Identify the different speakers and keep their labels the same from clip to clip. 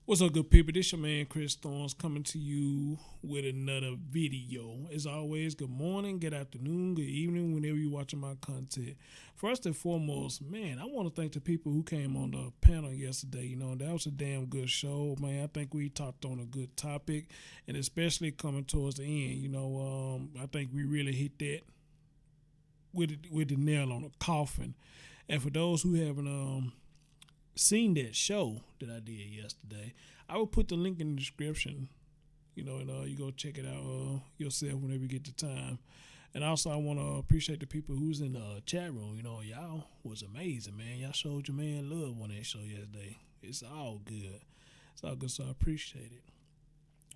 Speaker 1: What's up, good people? This your man Chris Thorns coming to you with another video. As always, good morning, good afternoon, good evening, whenever you're watching my content. First and foremost, man, I want to thank the people who came on the panel yesterday. You know, that was a damn good show, man. I think we talked on a good topic, and especially coming towards the end. I think we really hit that with the nail on the coffin. And for those who haven't seen that show that I did yesterday, I will put the link in the description. And you go check it out yourself whenever you get the time. And also, I want to appreciate the people who's in the chat room. Y'all was amazing, man. Y'all showed your man love on that show yesterday. It's all good. It's all good, so I appreciate it.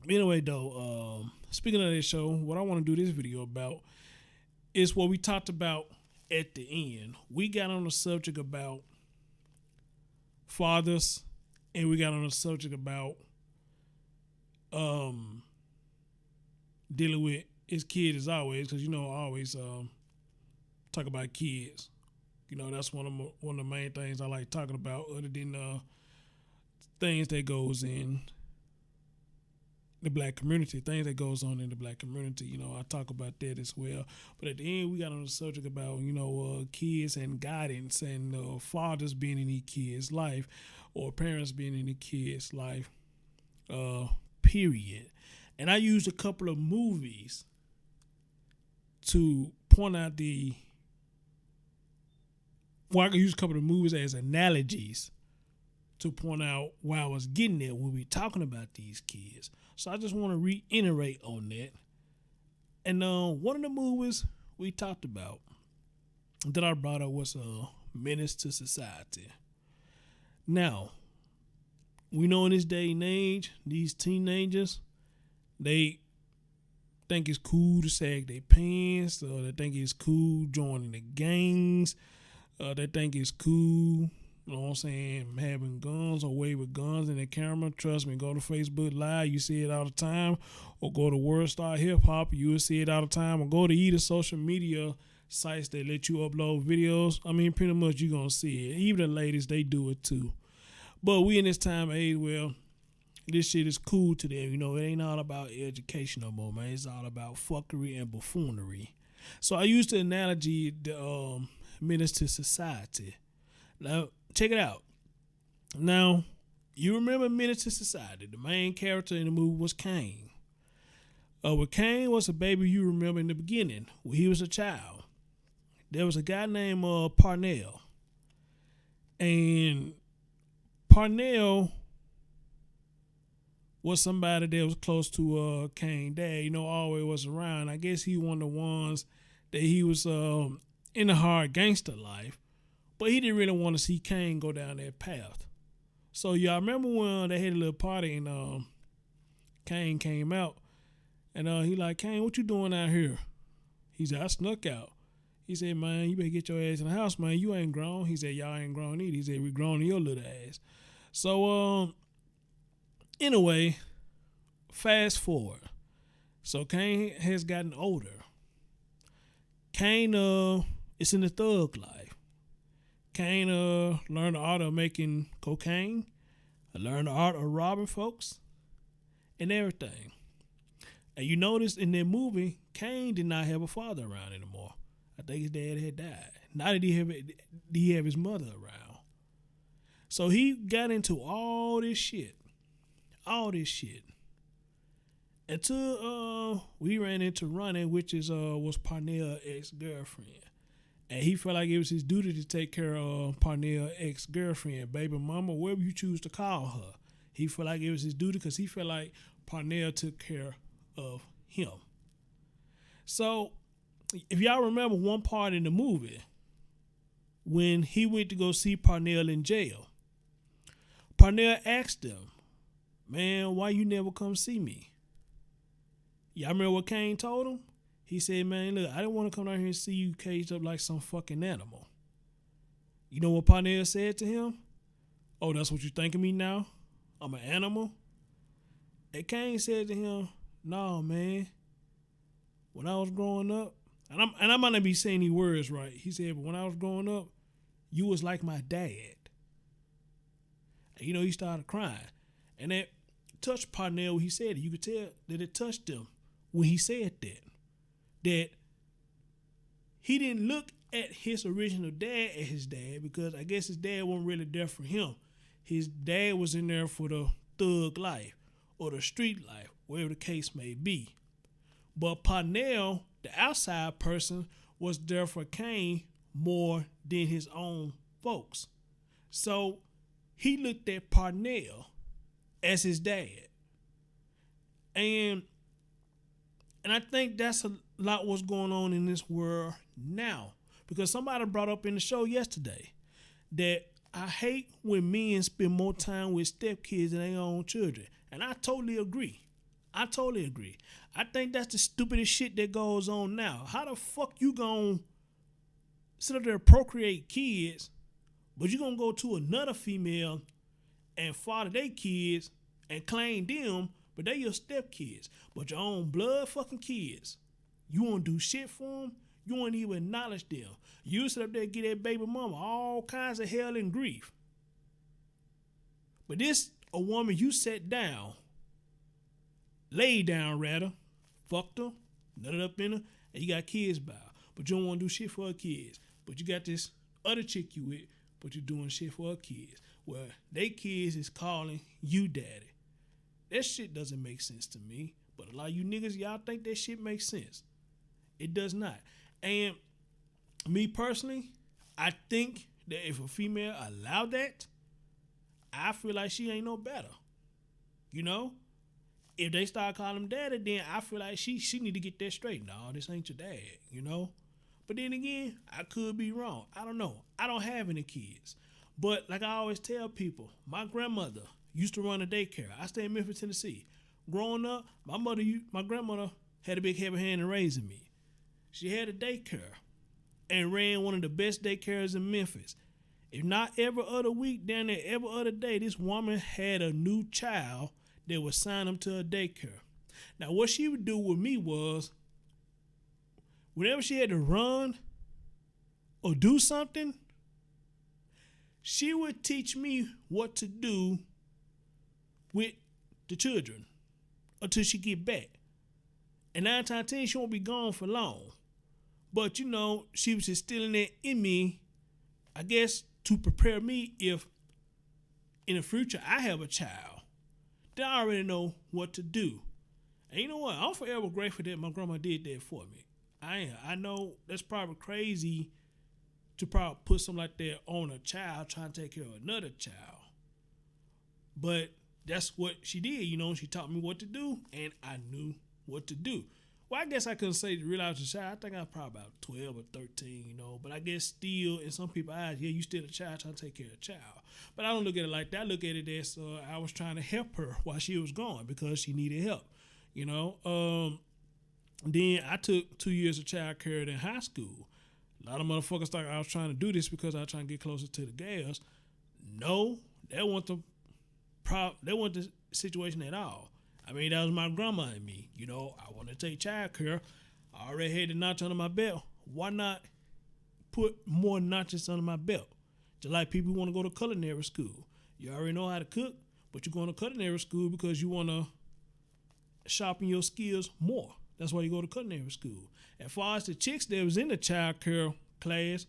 Speaker 1: Anyway, though, speaking of that show, what I want to do this video about is what we talked about at the end. We got on the subject about fathers, and we got on the subject about dealing with his kids as always, because I always talk about kids. That's one of the main things I like talking about, other than things that goes in the black community, things that goes on in the black community. I talk about that as well. But at the end, we got on the subject about kids and guidance, and fathers being in the kids' life, or parents being in the kids' life. Period. And I used a couple of movies to point out I could use a couple of movies as analogies to point out where I was getting at when we talking about these kids. So I just want to reiterate on that. And one of the movies we talked about that I brought up was Menace to Society. Now, we know in this day and age, these teenagers, they think it's cool to sag their pants, or they think it's cool joining the gangs, they think it's cool, having guns or wave with guns in the camera. Trust me, go to Facebook Live, you see it all the time, or go to World Star Hip Hop, you will see it all the time, or go to either social media sites that let you upload videos. Pretty much you're going to see it. Even the ladies, they do it too. But we in this time age, well, this shit is cool to them. It ain't all about education no more, man. It's all about fuckery and buffoonery. So I used the analogy, the Menace to Society. Now, check it out. Now, you remember Menace to Society. The main character in the movie was Caine. When Caine was a baby, you remember in the beginning, when he was a child, there was a guy named Parnell. And Parnell was somebody that was close to Caine dad, always was around. I guess he one of the ones that he was in the hard gangster life, but he didn't really want to see Caine go down that path. So y'all remember when they had a little party and Caine came out, and he like, Caine, what you doing out here? He said, I snuck out. He said, man, you better get your ass in the house, man. You ain't grown. He said, y'all ain't grown either. He said, we grown in your little ass. So anyway, fast forward. So Caine has gotten older. Caine is in the thug life. Caine learned the art of making cocaine, learned the art of robbing folks, and everything. And you notice in that movie, Caine did not have a father around anymore. I think his dad had died. Neither did he have his mother around. So he got into all this shit. Until we ran into Ronnie, which was Parnell's ex-girlfriend. And he felt like it was his duty to take care of Parnell's ex-girlfriend, baby mama, whatever you choose to call her. He felt like it was his duty because he felt like Parnell took care of him. So, if y'all remember one part in the movie, when he went to go see Parnell in jail, Parnell asked him, man, why you never come see me? Y'all remember what Caine told him? He said, man, look, I didn't want to come down here and see you caged up like some fucking animal. You know what Parnell said to him? Oh, that's what you think of me now? I'm an animal? And Caine said to him, no, man. When I was growing up, and I might not be saying these words right. He said, but when I was growing up, you was like my dad. And he started crying. And that touched Parnell when he said it. You could tell that it touched him when he said that. That he didn't look at his original dad as his dad, because I guess his dad wasn't really there for him. His dad was in there for the thug life or the street life, whatever the case may be. But Parnell, the outside person, was there for Kane more than his own folks. So he looked at Parnell as his dad. And I think that's a lot what's going on in this world now. Because somebody brought up in the show yesterday that I hate when men spend more time with stepkids than their own children. And I totally agree. I think that's the stupidest shit that goes on now. How the fuck you gonna sit up there and procreate kids, but you gonna go to another female and father their kids and claim them, but they your stepkids, but your own blood fucking kids. You won't do shit for them. You won't even acknowledge them. You sit up there and get that baby mama all kinds of hell and grief. But this a woman you sat down, laid down rather, fucked her, nutted up in her, and you got kids by her. But you don't want to do shit for her kids. But you got this other chick you with, but you're doing shit for her kids. Well, they kids is calling you daddy. That shit doesn't make sense to me. But a lot of you niggas, y'all think that shit makes sense. It does not. And me personally, I think that if a female allowed that, I feel like she ain't no better. You know? If they start calling him daddy, then I feel like she need to get that straight. No, this ain't your dad, you know? But then again, I could be wrong. I don't know. I don't have any kids. But like I always tell people, my grandmother used to run a daycare. I stay in Memphis, Tennessee. Growing up, my grandmother had a big heavy hand in raising me. She had a daycare and ran one of the best daycares in Memphis. If not every other week, down there every other day, this woman had a new child that would sign them to a daycare. Now, what she would do with me was, whenever she had to run or do something, she would teach me what to do with the children until she get back. And 9 times out of 10, she won't be gone for long. But, you know, she was instilling that in me, I guess, to prepare me if in the future I have a child, then I already know what to do. And you know what? I'm forever grateful that my grandma did that for me. I know that's probably crazy to probably put something like that on a child trying to take care of another child. But that's what she did, you know. She taught me what to do, and I knew what to do. Well, I guess I couldn't say to realize a child. I think I was probably about 12 or 13, you know. But I guess still, in some people's eyes, yeah, you still a child trying to take care of a child. But I don't look at it like that. I look at it as I was trying to help her while she was gone because she needed help, you know. Then I took 2 years of child care in high school. A lot of motherfuckers thought I was trying to do this because I was trying to get closer to the girls. No, that wasn't the situation at all. I mean, that was my grandma and me. You know, I want to take child care. I already had the notch under my belt. Why not put more notches under my belt? Just like people who want to go to culinary school. You already know how to cook, but you're going to culinary school because you want to sharpen your skills more. That's why you go to culinary school. As far as the chicks that was in the child care class,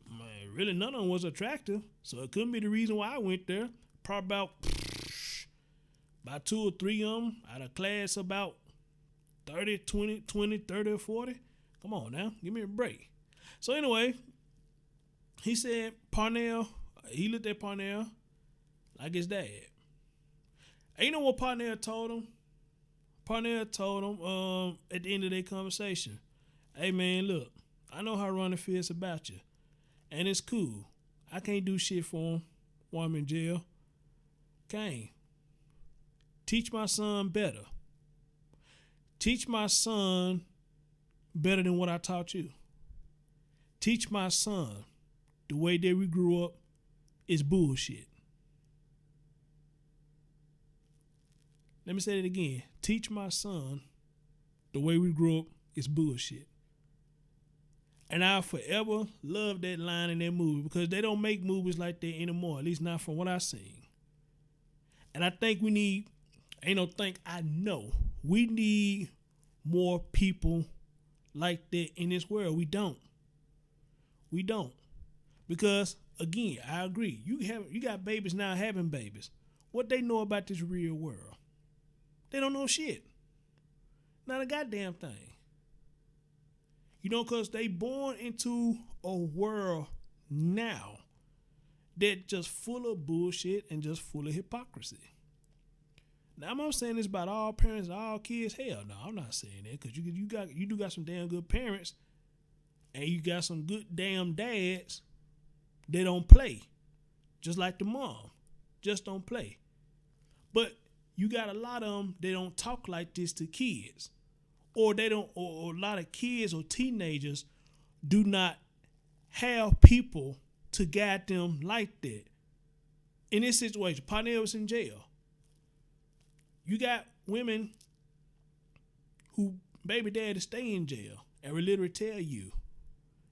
Speaker 1: man, really none of them was attractive. So it couldn't be the reason why I went there. Probably about 2 or 3 of them out of class about 30, 30 or 40. Come on now, give me a break. So anyway, he said Parnell, he looked at Parnell like his dad. And you know what Parnell told him? Parnell told him at the end of their conversation, hey man, look, I know how Ronnie feels about you. And it's cool. I can't do shit for him while I'm in jail. Kane, teach my son better. Teach my son better than what I taught you. Teach my son the way that we grew up is bullshit. Let me say that again. Teach my son the way we grew up is bullshit. And I'll forever love that line in that movie because they don't make movies like that anymore, at least not from what I've seen. And I think we need, I know we need more people like that in this world. We don't. Because again, I agree. You got babies now having babies. What they know about this real world? They don't know shit. Not a goddamn thing. Because they born into a world now that just full of bullshit and just full of hypocrisy. Now, I'm not saying this about all parents and all kids. Hell no, I'm not saying that, because you do got some damn good parents, and you got some good damn dads that don't play, just like the mom, just don't play. But you got a lot of them that don't talk like this to kids, or they don't, or a lot of kids or teenagers do not have people to guide them like that. In this situation, Parnell was in jail. You got women who baby daddy stay in jail and will literally tell you,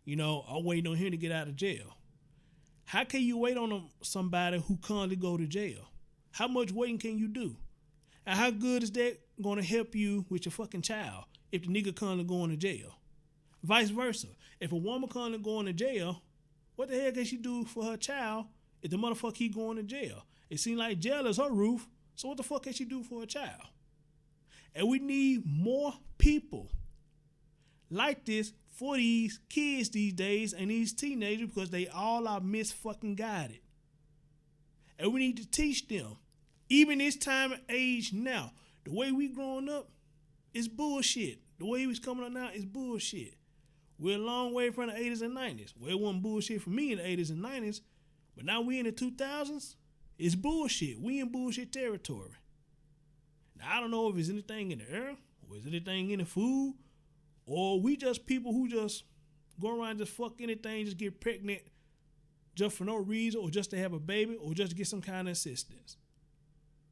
Speaker 1: I'm waiting on him to get out of jail. How can you wait on somebody who currently go to jail? How much waiting can you do? And how good is that going to help you with your fucking child if the nigga currently going to jail? Vice versa. If a woman currently going to jail, what the hell can she do for her child if the motherfucker keep going to jail? It seems like jail is her roof, so what the fuck can she do for a child? And we need more people like this for these kids these days and these teenagers, because they all are misfucking guided. And we need to teach them, even this time of age now, the way we growing up is bullshit. The way he was coming up now is bullshit. We're a long way from the 80s and 90s. Well, it wasn't bullshit for me in the 80s and 90s, but now we in the 2000s, it's bullshit. We in bullshit territory. Now, I don't know if it's anything in the air, or is anything in the food, or we just people who just go around and just fuck anything, just get pregnant just for no reason, or just to have a baby, or just to get some kind of assistance.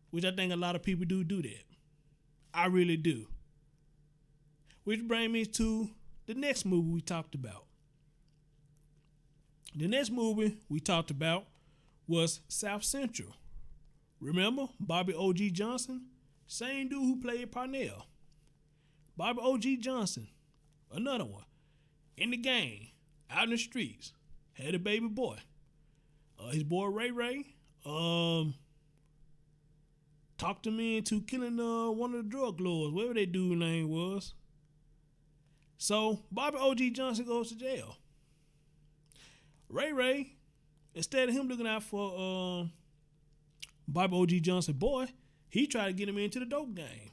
Speaker 1: Which I think a lot of people do that. I really do. Which brings me to the next movie we talked about. The next movie we talked about was South Central. Remember Bobby O.G. Johnson? Same dude who played Parnell. Bobby O.G. Johnson, another one, in the game, out in the streets, had a baby boy. His boy Ray Ray talked him into killing one of the drug lords, whatever that dude's name was. So Bobby O.G. Johnson goes to jail. Ray Ray, instead of him looking out for Bobby O.G. Johnson boy, he tried to get him into the dope game.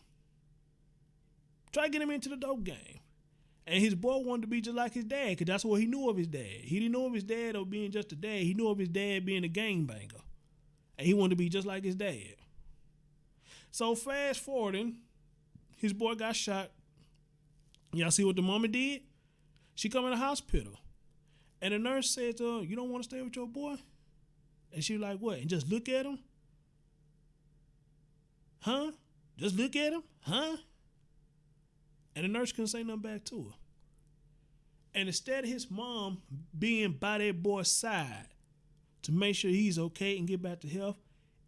Speaker 1: And his boy wanted to be just like his dad, because that's what he knew of his dad. He didn't know of his dad of being just a dad. He knew of his dad being a gangbanger. And he wanted to be just like his dad. So fast forwarding, his boy got shot. Y'all see what the mama did? She come in the hospital. And the nurse said to her, "You don't want to stay with your boy?" And she was like, "What? And just look at him? Huh? Just look at him? Huh?" And the nurse couldn't say nothing back to her. And instead of his mom being by that boy's side to make sure he's okay and get back to health,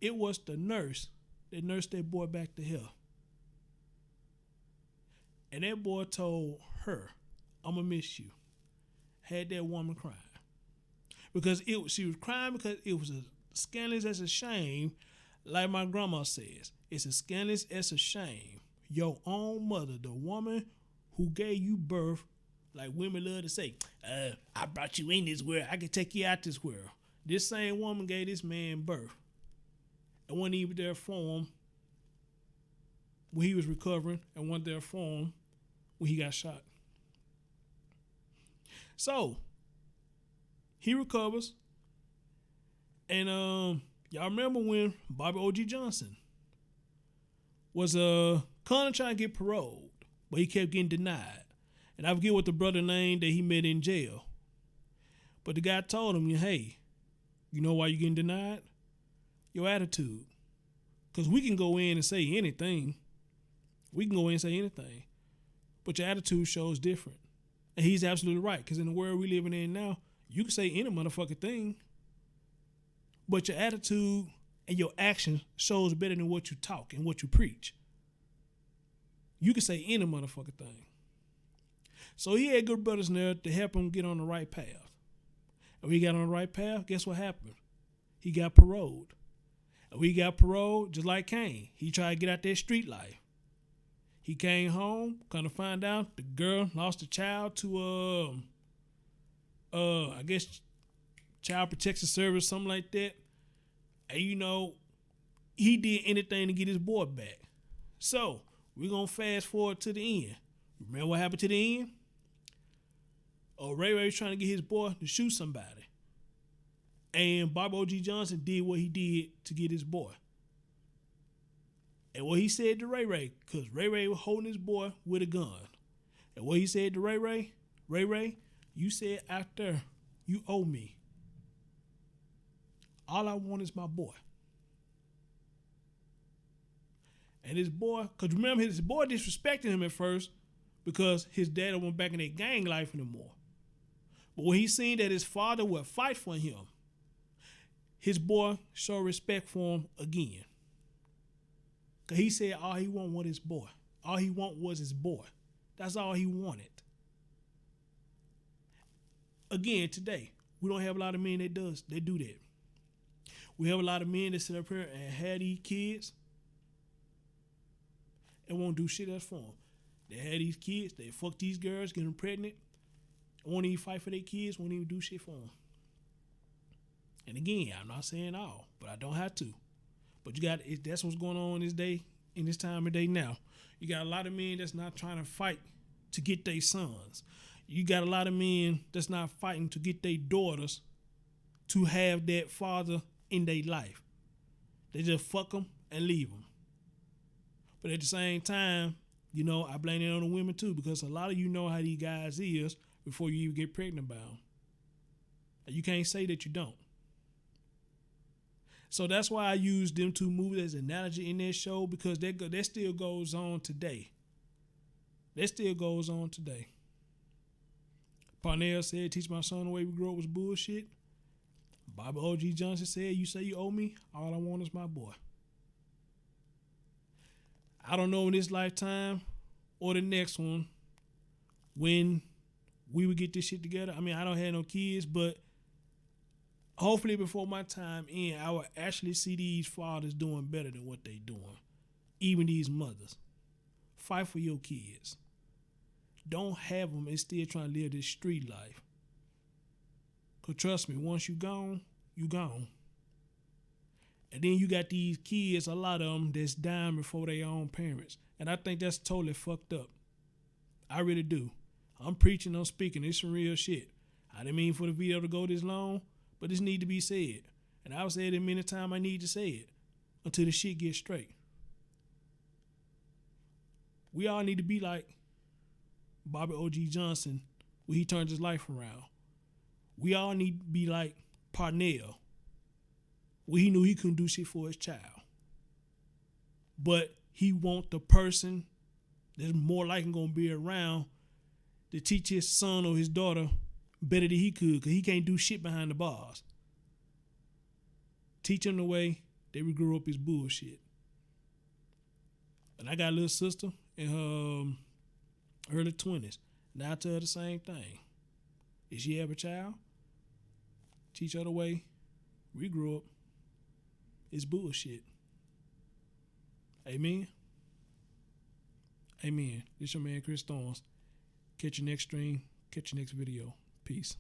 Speaker 1: it was the nurse that nursed that boy back to health. And that boy told her, "I'm going to miss you." Had that woman crying. Because she was crying because it was as scandalous as a shame. Like my grandma says, it's as scandalous as a shame. Your own mother, the woman who gave you birth, like women love to say, I brought you in this world, I can take you out this world. This same woman gave this man birth. And wasn't even there for him when he was recovering, and wasn't there for him when he got shot. So, he recovers. And y'all remember when Bobby O.G. Johnson was kind of trying to get paroled, but he kept getting denied. And I forget what the brother named that he met in jail. But the guy told him, "Hey, you know why you're getting denied? Your attitude. Because we can go in and say anything. But your attitude shows different." And he's absolutely right, because in the world we living in now, you can say any motherfucking thing, but your attitude and your action shows better than what you talk and what you preach. You can say any motherfucking thing. So he had good brothers in there to help him get on the right path. And when he got on the right path, guess what happened? He got paroled. And when he got paroled, just like Cain, he tried to get out that street life. He came home, kind of find out the girl lost a child to I guess Child Protection Service, something like that. And he did anything to get his boy back. So we're gonna fast forward to the end. Remember what happened to the end? Ray Ray was trying to get his boy to shoot somebody. And Bobby O.G. Johnson did what he did to get his boy. And what he said to Ray Ray, because Ray Ray was holding his boy with a gun. And what he said to Ray Ray, you said out there, you owe me. All I want is my boy. And his boy, because remember, his boy disrespected him at first because his dad wasn't back in that gang life anymore. But when he seen that his father would fight for him, his boy showed respect for him again. Because he said all he wanted was his boy. All he wanted was his boy. That's all he wanted. Again, today, we don't have a lot of men that do that. We have a lot of men that sit up here and have these kids and won't do shit else for them. They have these kids, they fuck these girls, get them pregnant, won't even fight for their kids, won't even do shit for them. And again, I'm not saying all, but I don't have to. But that's what's going on in this time of day now. You got a lot of men that's not trying to fight to get their sons. You got a lot of men that's not fighting to get their daughters to have that father in their life. They just fuck them and leave them. But at the same time, I blame it on the women too, because a lot of you know how these guys is before you even get pregnant by them. And you can't say that you don't. So that's why I use them two movies as an analogy in that show, because that still goes on today. That still goes on today. Parnell said, teach my son the way we grew up was bullshit. Bobby O.G. Johnson said, you say you owe me, all I want is my boy. I don't know in this lifetime or the next one when we would get this shit together. I mean, I don't have no kids, but hopefully before my time in, I will actually see these fathers doing better than what they doing. Even these mothers. Fight for your kids. Don't have them and still trying to live this street life. Because trust me, once you gone, you gone. And then you got these kids, a lot of them, that's dying before their own parents. And I think that's totally fucked up. I really do. I'm preaching, I'm speaking. It's some real shit. I didn't mean for the video to go this long, but this need to be said. And I've said it many times I need to say it until the shit gets straight. We all need to be like Bobby O.G. Johnson when he turned his life around. We all need to be like Parnell, where he knew he couldn't do shit for his child. But he want the person that's more likely going to be around to teach his son or his daughter better than he could, because he can't do shit behind the bars. Teach him the way they would grow up is bullshit. And I got a little sister in her early 20s. Now I tell her the same thing. If she have a child, teach her the way we grew up. It's bullshit. Amen? Amen. This your man, Chris Thorns. Catch your next stream. Catch your next video. Peace.